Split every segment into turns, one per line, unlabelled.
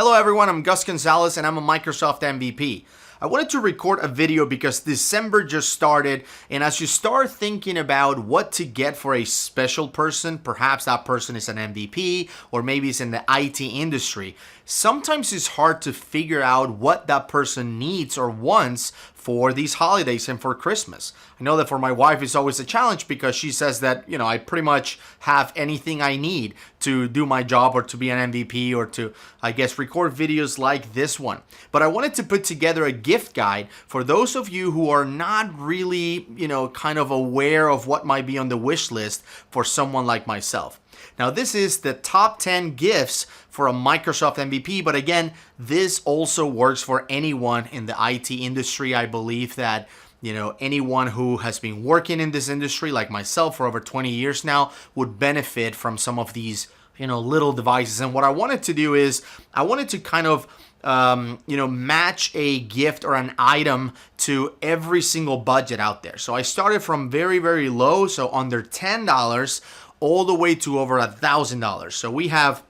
Hello everyone, I'm Gus Gonzalez and I'm a Microsoft MVP. I wanted to record a video because December just started, and as you start thinking about what to get for a special person, perhaps that person is an MVP or maybe it's in the IT industry, sometimes it's hard to figure out what that person needs or wants for these holidays and for Christmas. I know that for my wife it's always a challenge because she says that, I pretty much have anything I need to do my job or to be an MVP or to, I guess, record videos like this one. But I wanted to put together a gift guide for those of you who are not really, kind of aware of what might be on the wish list for someone like myself. Now, this is the top 10 gifts for a Microsoft MVP, but again, this also works for anyone in the IT industry. I believe that, anyone who has been working in this industry, like myself, for over 20 years now, would benefit from some of these, little devices. And what I wanted to do is, I wanted to kind of, match a gift or an item to every single budget out there. So I started from very, very low, so under $10, all the way to over $1,000. So we have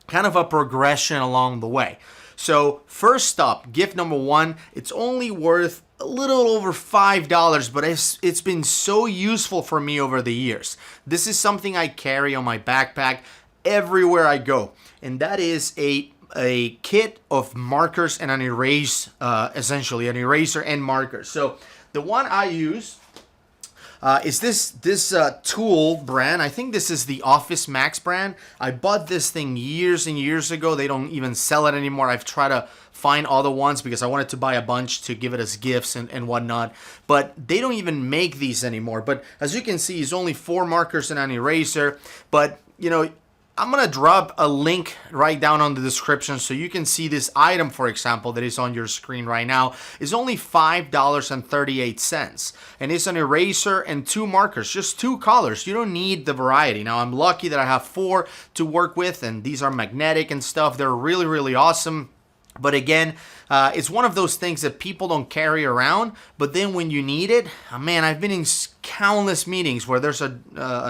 kind of a progression along the way. So first up, gift number one, it's only worth a little over $5, but it's been so useful for me over the years. This is something I carry on my backpack everywhere I go, and that is a kit of markers and an erase, essentially an eraser and markers. So the one I use is this tool brand. I think this is the Office Max brand. I bought this thing years and years ago. They don't even sell it anymore. I've tried to find other ones because I wanted to buy a bunch to give it as gifts and whatnot. But they don't even make these anymore. But as you can see, it's only 4 markers and an eraser. But, I'm going to drop a link right down on the description so you can see this item, for example, that is on your screen right now, is only $5.38. And it's an eraser and 2 markers, just 2 colors. You don't need the variety. Now, I'm lucky that I have 4 to work with, and these are magnetic and stuff. They're really, really awesome. But again, it's one of those things that people don't carry around, but then when you need it, man, I've been in countless meetings where there's a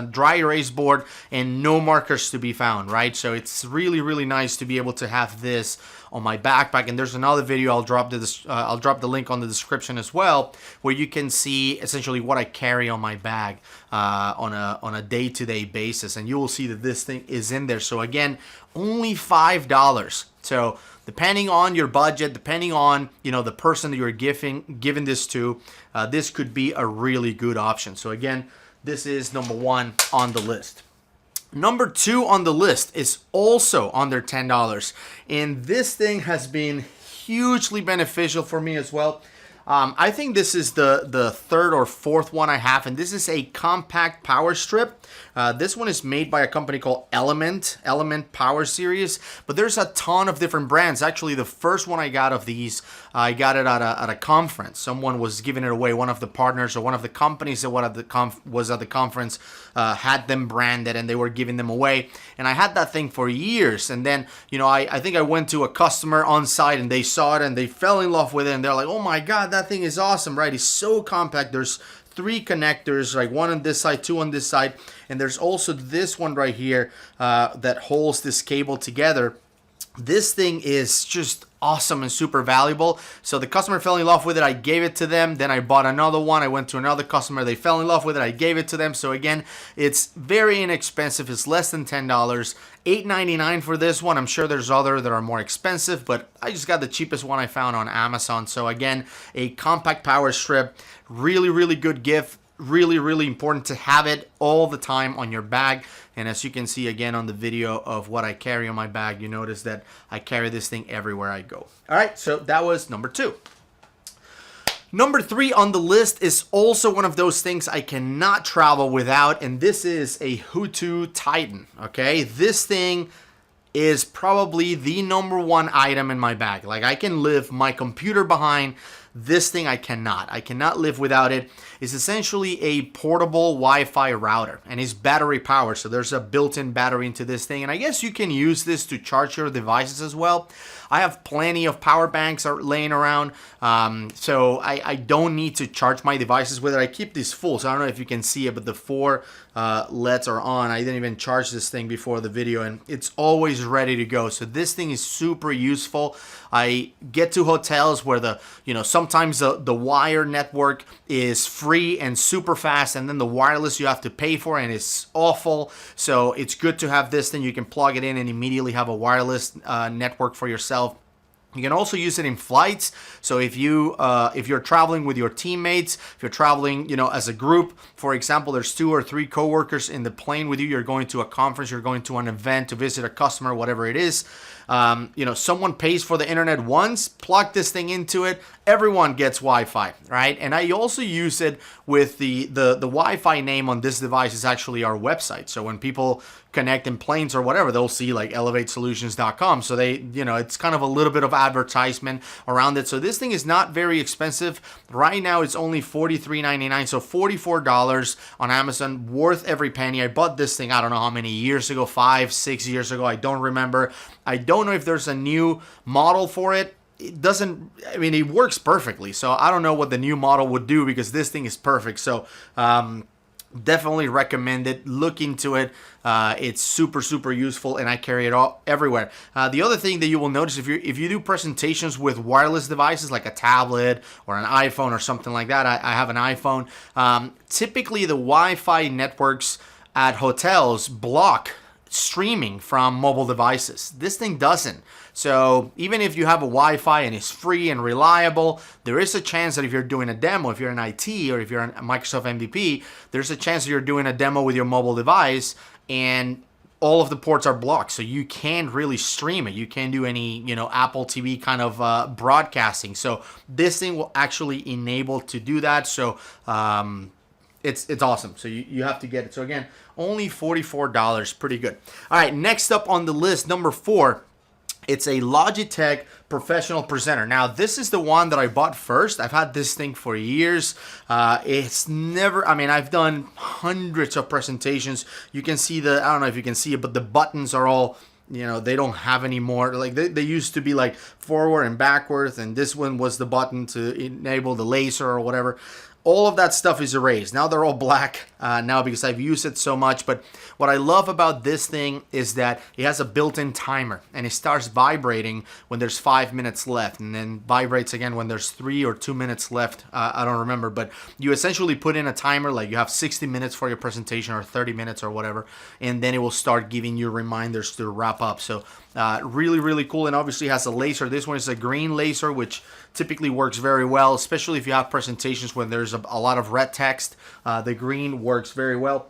dry erase board and no markers to be found, right? So it's really, really nice to be able to have this on my backpack. And there's another video, I'll drop the link on the description as well, where you can see essentially what I carry on my bag on a day-to-day basis, and you will see that this thing is in there. So again, only $5. So depending on your budget, depending on the person that you're giving this to, this could be a really good option. So again, this is number 1 on the list. Number 2 on the list is also under $10, and this thing has been hugely beneficial for me as well. I think this is the third or fourth one I have, and this is a compact power strip. This one is made by a company called Element Power Series, but there's a ton of different brands. Actually, the first one I got of these, I got it at a conference. Someone was giving it away. One of the partners or one of the companies that was at the conference had them branded, and they were giving them away. And I had that thing for years, and then I think I went to a customer on site, and they saw it, and they fell in love with it, and they're like, "Oh my God, that thing is awesome!" Right? It's so compact. There's 3 connectors, like 1 on this side, 2 on this side, and there's also this one right here that holds this cable together. This thing is just awesome and super valuable. So the customer fell in love with it. I gave it to them. Then I bought another one. I went to another customer. They fell in love with it. I gave it to them. So again, it's very inexpensive. It's less than $10. $8.99 for this one. I'm sure there's other that are more expensive, but I just got the cheapest one I found on Amazon. So again, a compact power strip. Really, really good gift. Really, really important to have it all the time on your bag. And as you can see again on the video of what I carry on my bag, you notice that I carry this thing everywhere I go. All right, so that was number 2. Number 3 on the list is also one of those things I cannot travel without, and this is a HooToo Titan, okay? This thing is probably the number 1 item in my bag. Like, I can leave my computer behind. This thing I cannot live without it. It's essentially a portable Wi-Fi router, and it's battery powered, so there's a built-in battery into this thing, and I guess you can use this to charge your devices as well. I have plenty of power banks laying around, so I don't need to charge my devices with it. I keep this full, so I don't know if you can see it, but the 4 LEDs are on. I didn't even charge this thing before the video, and it's always ready to go. So this thing is super useful. I get to hotels where sometimes the wire network is free and super fast, and then the wireless you have to pay for, and it's awful. So it's good to have this thing. You can plug it in and immediately have a wireless network for yourself. You can also use it in flights. So if you're traveling with your teammates, if you're traveling, as a group, for example, there's 2 or 3 coworkers in the plane with you. You're going to a conference, you're going to an event to visit a customer, whatever it is. Someone pays for the internet once, plug this thing into it, everyone gets Wi-Fi, right? And I also use it with the Wi-Fi name on this device is actually our website. So when people connect in planes or whatever, they'll see like elevatesolutions.com. So it's kind of a little bit of advertisement around it. So this thing is not very expensive. Right now it's only $43.99, so $44 on Amazon, worth every penny. I bought this thing, I don't know how many years ago, 5, 6 years ago, I don't remember. I don't know if there's a new model for it. It works perfectly. So I don't know what the new model would do because this thing is perfect. So definitely recommend it. Look into it. It's super, super useful, and I carry it all everywhere. The other thing that you will notice if you do presentations with wireless devices like a tablet or an iPhone or something like that, I have an iPhone. Typically, the Wi-Fi networks at hotels block streaming from mobile devices. This thing doesn't. So even if you have a Wi-Fi and it's free and reliable, there is a chance that if you're doing a demo, if you're an IT or if you're a Microsoft MVP, there's a chance that you're doing a demo with your mobile device and all of the ports are blocked. So you can't really stream it. You can't do any, Apple TV kind of broadcasting. So this thing will actually enable to do that. So it's awesome. So you have to get it. So again, only $44, pretty good. All right, next up on the list, number 4, it's a Logitech professional presenter. Now, this is the one that I bought first. I've had this thing for years. It's never, I've done hundreds of presentations. You can see I don't know if you can see it, but the buttons are all, they don't have any more. Like they used to be like forward and backwards, and this one was the button to enable the laser or whatever. All of that stuff is erased. Now they're all black now because I've used it so much. But what I love about this thing is that it has a built-in timer, and it starts vibrating when there's 5 minutes left, and then vibrates again when there's 3 or 2 minutes left. I don't remember, but you essentially put in a timer, like you have 60 minutes for your presentation or 30 minutes or whatever, and then it will start giving you reminders to wrap up. So really, really cool. And obviously has a laser. This one is a green laser, which typically works very well, especially if you have presentations when there's a lot of red text. The green works very well.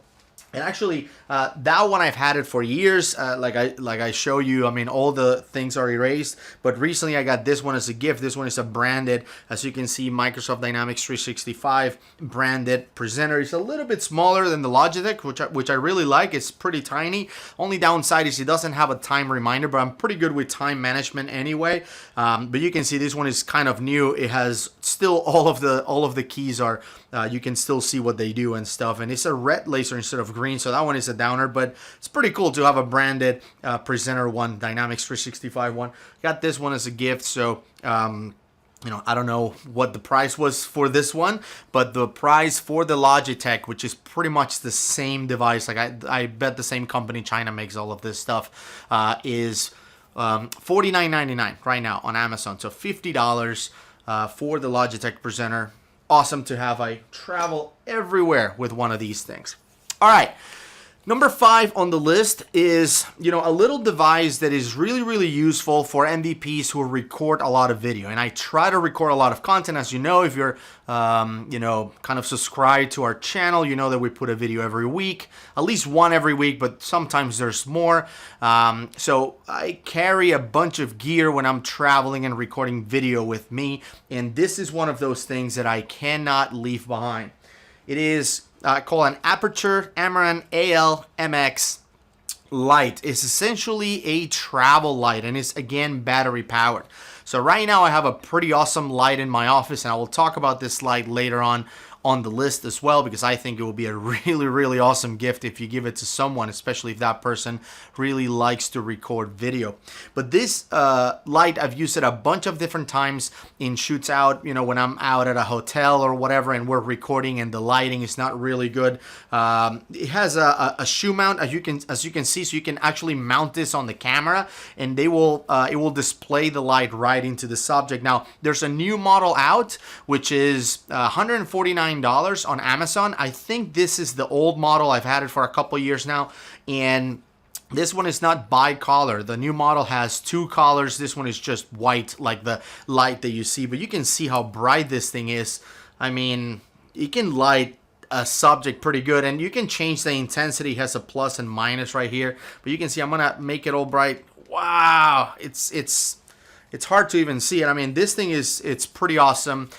And actually, that one I've had it for years. Like I show you, all the things are erased. But recently I got this one as a gift. This one is a branded, as you can see, Microsoft Dynamics 365 branded presenter. It's a little bit smaller than the Logitech, which I really like. It's pretty tiny. Only downside is it doesn't have a time reminder, but I'm pretty good with time management anyway. But you can see this one is kind of new. It has still all of the keys are. You can still see what they do and stuff. And it's a red laser instead of green, so that one is a downer, but it's pretty cool to have a branded presenter one, Dynamics 365 one. Got this one as a gift, so I don't know what the price was for this one, but the price for the Logitech, which is pretty much the same device, like I bet the same company, China, makes all of this stuff, is $49.99 right now on Amazon. So $50 for the Logitech presenter. Awesome to have. I travel everywhere with one of these things. All right. Number 5 on the list is, a little device that is really, really useful for MVPs who record a lot of video. And I try to record a lot of content. As you know, if you're, kind of subscribed to our channel, you know that we put a video every week, at least one every week, but sometimes there's more. So I carry a bunch of gear when I'm traveling and recording video with me. And this is one of those things that I cannot leave behind. It is called an Aputure Amaran AL-MX light is essentially a travel light, and it's again battery powered. So right now I have a pretty awesome light in my office, and I will talk about this light later on the list as well, because I think it will be a really awesome gift if you give it to someone, especially if that person really likes to record video. But this light, I've used it a bunch of different times in shoots out, you know, when I'm out at a hotel or whatever and we're recording and the lighting is not really good. It has a shoe mount, as you can see, so you can actually mount this on the camera, and it will display the light right into the subject. Now there's a new model out which is $149 on Amazon. I think this is the old model. I've had it for a couple years now, and this one is not bi-color. The new model has two colors. This one is just white, like the light that you see, but you can see how bright this thing is. I mean, you can light a subject pretty good, and you can change the intensity. It has a plus and minus right here, but you can see I'm gonna make it all bright. Wow, it's hard to even see it. I mean, this thing it's pretty awesome.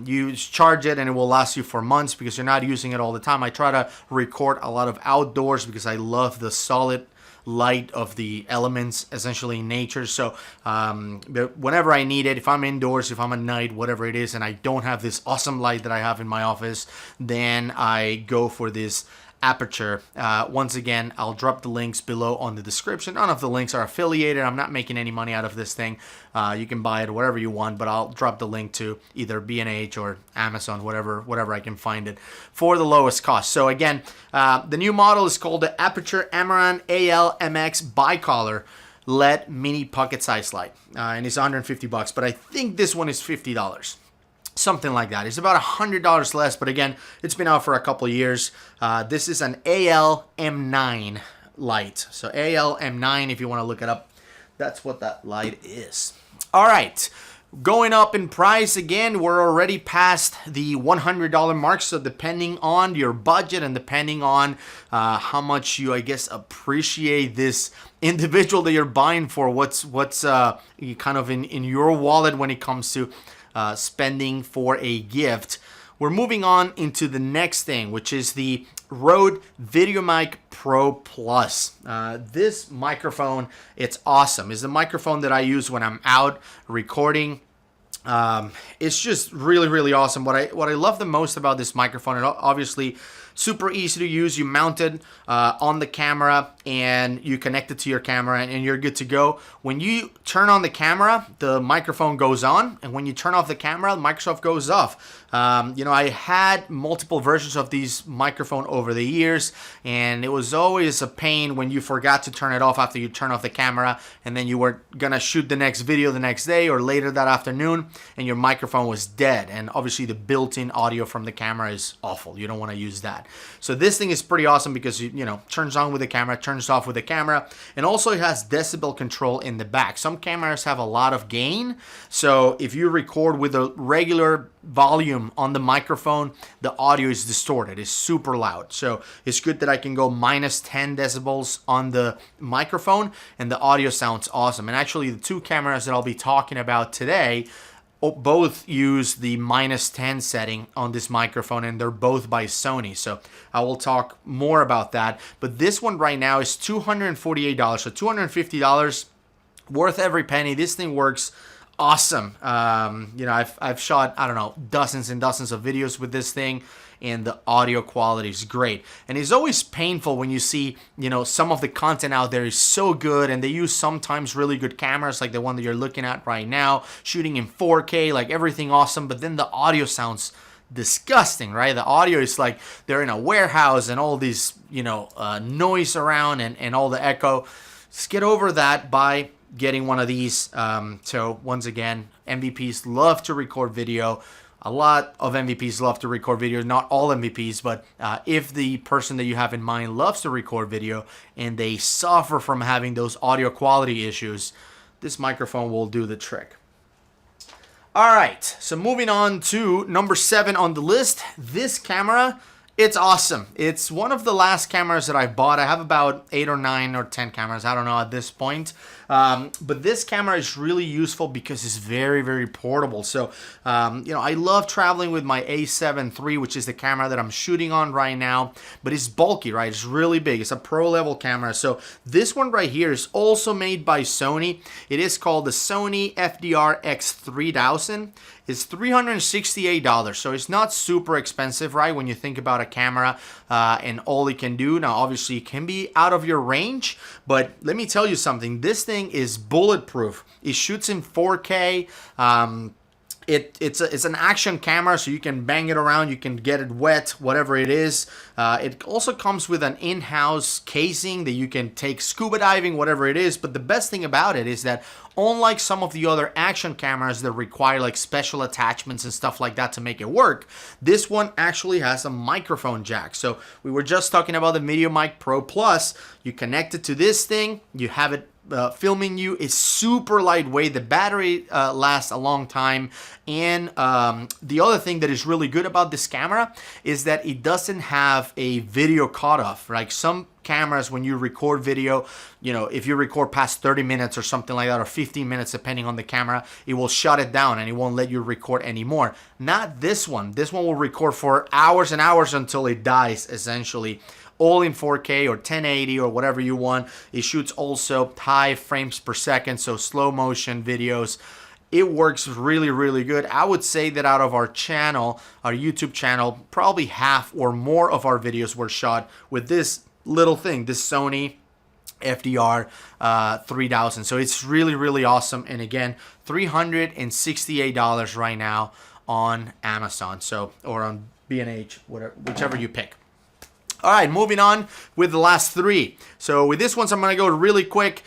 You charge it and it will last you for months because you're not using it all the time. I try to record a lot of outdoors because I love the solid light of the elements, essentially in nature. So but whenever I need it, if I'm indoors, if I'm at night, whatever it is, and I don't have this awesome light that I have in my office, then I go for this Aputure. Once again, I'll drop the links below on the description. None of the links are affiliated. I'm not making any money out of this thing. You can buy it wherever you want, but I'll drop the link to either B&H or Amazon, whatever I can find it for the lowest cost. So again, the new model is called the Aputure Amaran AL-MX Bicolor LED Mini Pocket Size Light, and it's $150, but I think this one is $50. Something like that. It's about $100 less, but again, it's been out for a couple of years. This is an AL-M9 light. So AL-M9, if you want to look it up, that's what that light is. All right, going up in price again. We're already past the $100 mark, so depending on your budget and depending on how much you, I guess, appreciate this individual that you're buying for, what's kind of in your wallet when it comes to spending for a gift. We're moving on into the next thing, which is the Rode VideoMic Pro Plus. This microphone, it's awesome. It's the microphone that I use when I'm out recording. It's just really awesome. What I love the most about this microphone, and obviously super easy to use. You mount it on the camera and you connect it to your camera and you're good to go. When you turn on the camera, the microphone goes on, and when you turn off the camera, the microphone goes off. You know, I had multiple versions of these microphone over the years, and it was always a pain when you forgot to turn it off after you turn off the camera, and then you were gonna shoot the next video the next day or later that afternoon, and your microphone was dead. And obviously the built-in audio from the camera is awful. You don't want to use that. So this thing is pretty awesome because you know, turns on with the camera, turns off with the camera, and also it has decibel control in the back. Some cameras have a lot of gain, so if you record with a regular volume on the microphone, the audio is distorted. It's super loud. So it's good that I can go minus 10 decibels on the microphone and the audio sounds awesome. And actually the two cameras that I'll be talking about today both use the minus 10 setting on this microphone, and they're both by Sony. So I will talk more about that. But this one right now is $248, so $250, worth every penny. This thing works awesome. You know, I've shot, I don't know, dozens and dozens of videos with this thing, and the audio quality is great. And it's always painful when you see, you know, some of the content out there is so good, and they use sometimes really good cameras like the one that you're looking at right now, shooting in 4K, like everything awesome, but then the audio sounds disgusting, right? The audio is like they're in a warehouse and all these, you know, noise around and all the echo. Just get over that by getting one of these. So once again, MVPs love to record video. A lot of MVPs love to record video, not all MVPs, but if the person that you have in mind loves to record video and they suffer from having those audio quality issues, this microphone will do the trick. All right, so moving on to number 7 on the list. This camera It's awesome. It's one of the last cameras that I bought. I have about 8 or 9 or 10 cameras. I don't know at this point. But this camera is really useful because it's very, very portable. So, you know, I love traveling with my A7 III, which is the camera that I'm shooting on right now. But it's bulky, right? It's really big. It's a pro level camera. So this one right here is also made by Sony. It is called the Sony FDRX3000. It's $368, so it's not super expensive, right? When you think about a camera and all it can do. Now, obviously, it can be out of your range, but let me tell you something. This thing is bulletproof. It shoots in 4K. It's an action camera, so you can bang it around, you can get it wet, whatever it is. It also comes with an in-house casing that you can take scuba diving, whatever it is. But the best thing about it is that unlike some of the other action cameras that require like special attachments and stuff like that to make it work, this one actually has a microphone jack. So we were just talking about the VideoMic Pro Plus. You connect it to this thing, you have it filming you. Is super lightweight. The battery lasts a long time. And the other thing that is really good about this camera is that it doesn't have a video cutoff. Like some cameras, when you record video, you know, if you record past 30 minutes or something like that, or 15 minutes, depending on the camera, it will shut it down and it won't let you record anymore. Not this one. This one will record for hours and hours until it dies, essentially. All in 4K or 1080 or whatever you want. It shoots also high frames per second, so slow motion videos. It works really, really good. I would say that out of our channel, our YouTube channel, probably half or more of our videos were shot with this little thing, this Sony FDR3000. So it's really, really awesome. And again, $368 right now on Amazon, so, or on B&H, whatever, whichever you pick. All right, moving on with the last 3. So with this one, I'm going to go really quick.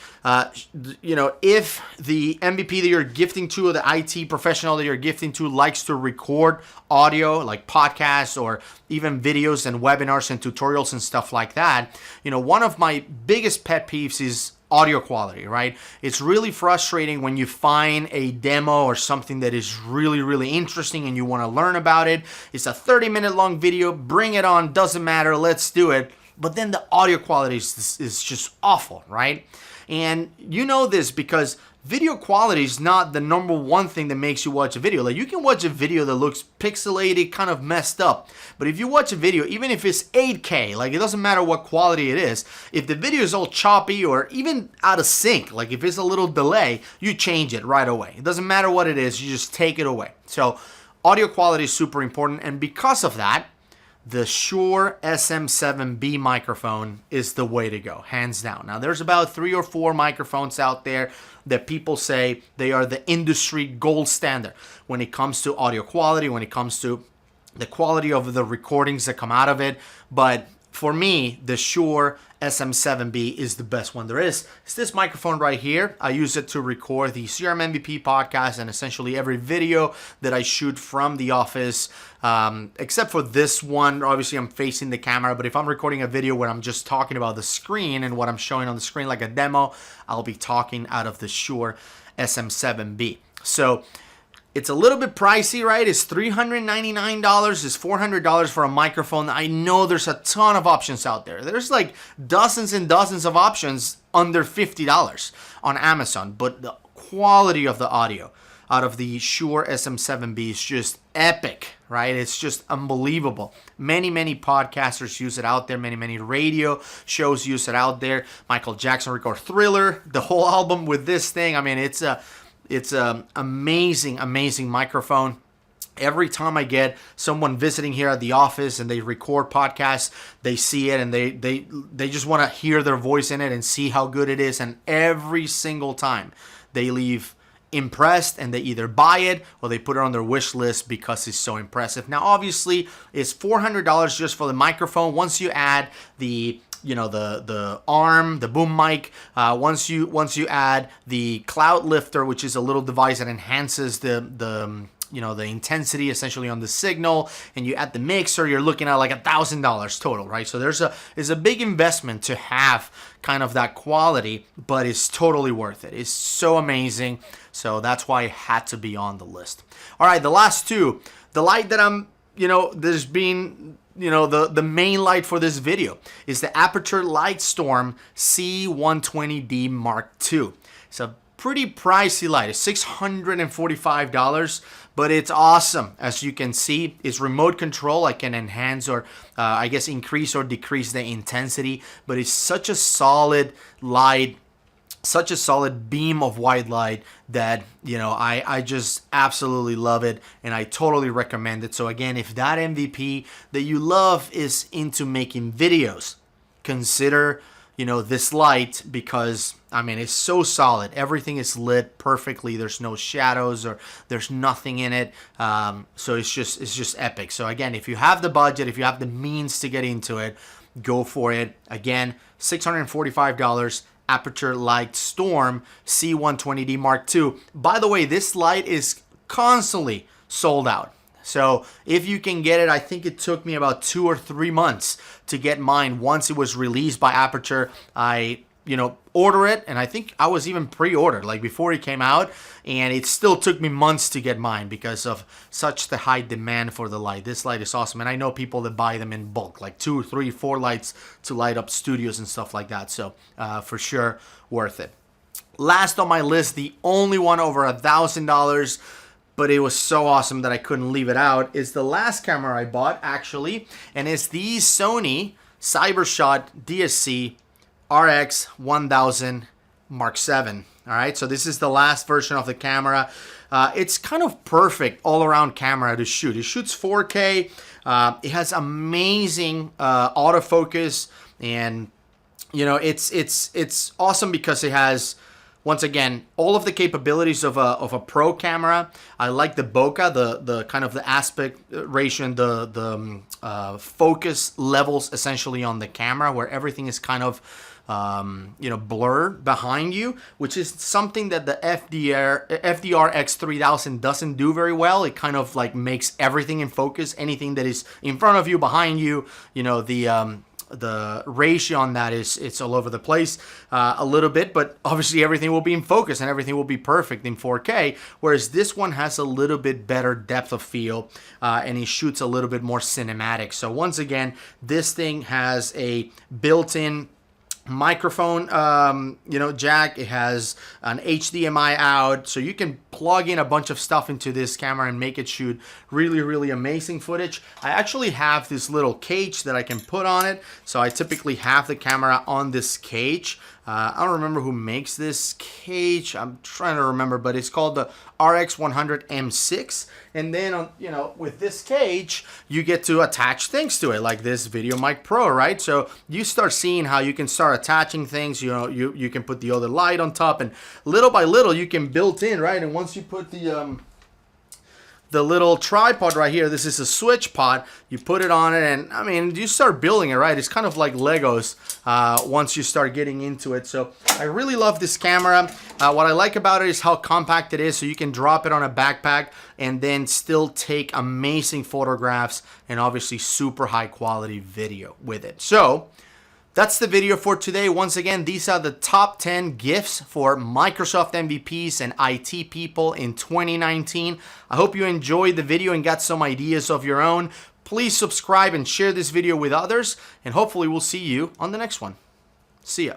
You know, if the MVP that you're gifting to, or the IT professional that you're gifting to, likes to record audio, like podcasts or even videos and webinars and tutorials and stuff like that, you know, one of my biggest pet peeves is audio quality, right? It's really frustrating when you find a demo or something that is really, really interesting and you want to learn about it. It's a 30-minute long video, bring it on, doesn't matter, let's do it. But then the audio quality is just awful, right? And you know this because video quality is not the number one thing that makes you watch a video. Like, you can watch a video that looks pixelated, kind of messed up. But if you watch a video, even if it's 8K, like, it doesn't matter what quality it is, if the video is all choppy or even out of sync, like if it's a little delay, you change it right away. It doesn't matter what it is, you just take it away. So audio quality is super important. And because of that, the Shure SM7B microphone is the way to go, hands down. Now, there's about 3 or 4 microphones out there that people say they are the industry gold standard when it comes to audio quality, when it comes to the quality of the recordings that come out of it. But for me, the Shure SM7B is the best one there is. It's this microphone right here. I use it to record the CRM MVP podcast and essentially every video that I shoot from the office, except for this one. Obviously, I'm facing the camera, but if I'm recording a video where I'm just talking about the screen and what I'm showing on the screen like a demo, I'll be talking out of the Shure SM7B. So it's a little bit pricey, right? It's $399. It's $400 for a microphone. I know there's a ton of options out there. There's like dozens and dozens of options under $50 on Amazon. But the quality of the audio out of the Shure SM7B is just epic, right? It's just unbelievable. Many, many podcasters use it out there. Many, many radio shows use it out there. Michael Jackson record Thriller, the whole album with this thing. I mean, it's an amazing, amazing microphone. Every time I get someone visiting here at the office and they record podcasts, they see it and they just want to hear their voice in it and see how good it is. And every single time they leave impressed and they either buy it or they put it on their wish list because it's so impressive. Now, obviously, it's $400 just for the microphone. Once you add the arm, the boom mic, once you add the cloud lifter, which is a little device that enhances the intensity essentially on the signal, and you add the mixer, you're looking at like $1,000 total, right? So there's a big investment to have kind of that quality, but it's totally worth it. It's so amazing. So that's why it had to be on the list. All right, the last 2. The light that I'm there's been, the main light for this video is the Aputure Lightstorm C120D Mark II. It's a pretty pricey light. It's $645, but it's awesome. As you can see, it's remote control. I can enhance or I guess increase or decrease the intensity, but it's such a solid light, such a solid beam of white light that, I just absolutely love it, and I totally recommend it. So again, if that MVP that you love is into making videos, consider, this light, because it's so solid. Everything is lit perfectly. There's no shadows or there's nothing in it. So it's just epic. So again, if you have the budget, if you have the means to get into it, go for it. Again, $645. Aputure Lightstorm C120D Mark II. By the way, this light is constantly sold out. So if you can get it, I think it took me about 2 or 3 months to get mine once it was released by Aputure. I order it, and I think I was even pre-ordered like before it came out, and it still took me months to get mine because of such the high demand for the light. This light is awesome, and I know people that buy them in bulk, like 2, 3, 4 lights to light up studios and stuff like that. So for sure worth it. Last on my list, the only one over $1,000, but it was so awesome that I couldn't leave it out, is the last camera I bought actually, and it's the Sony CyberShot DSC RX1000 Mark VII. All right, so this is the last version of the camera. It's kind of perfect all-around camera to shoot. It shoots 4K. It has amazing autofocus, and it's awesome because it has, once again, all of the capabilities of a pro camera. I like the bokeh, the kind of the aspect ratio, the focus levels essentially on the camera, where everything is kind of blurred behind you, which is something that the FDRX3000 doesn't do very well. It kind of like makes everything in focus. Anything that is in front of you, behind you, the ratio on that it's all over the place a little bit, but obviously everything will be in focus and everything will be perfect in 4K, whereas this one has a little bit better depth of field and it shoots a little bit more cinematic. So once again, this thing has a built-in microphone jack. It has an HDMI out, so you can plug in a bunch of stuff into this camera and make it shoot really amazing footage. I actually have this little cage that I can put on it, so I typically have the camera on this cage. I don't remember who makes this cage. I'm trying to remember, but it's called the RX100 M6. And then, with this cage, you get to attach things to it, like this VideoMic Pro, right? So you start seeing how you can start attaching things. You can put the other light on top, and little by little, you can build in, right? And once you put the little tripod right here, this is a switch pod, you put it on it, and you start building it, right? It's kind of like Legos once you start getting into it. So I really love this camera. What I like about it is how compact it is, so you can drop it on a backpack and then still take amazing photographs and obviously super high quality video with it. So that's the video for today. Once again, these are the top 10 gifts for Microsoft MVPs and IT people in 2019. I hope you enjoyed the video and got some ideas of your own. Please subscribe and share this video with others, and hopefully we'll see you on the next one. See ya.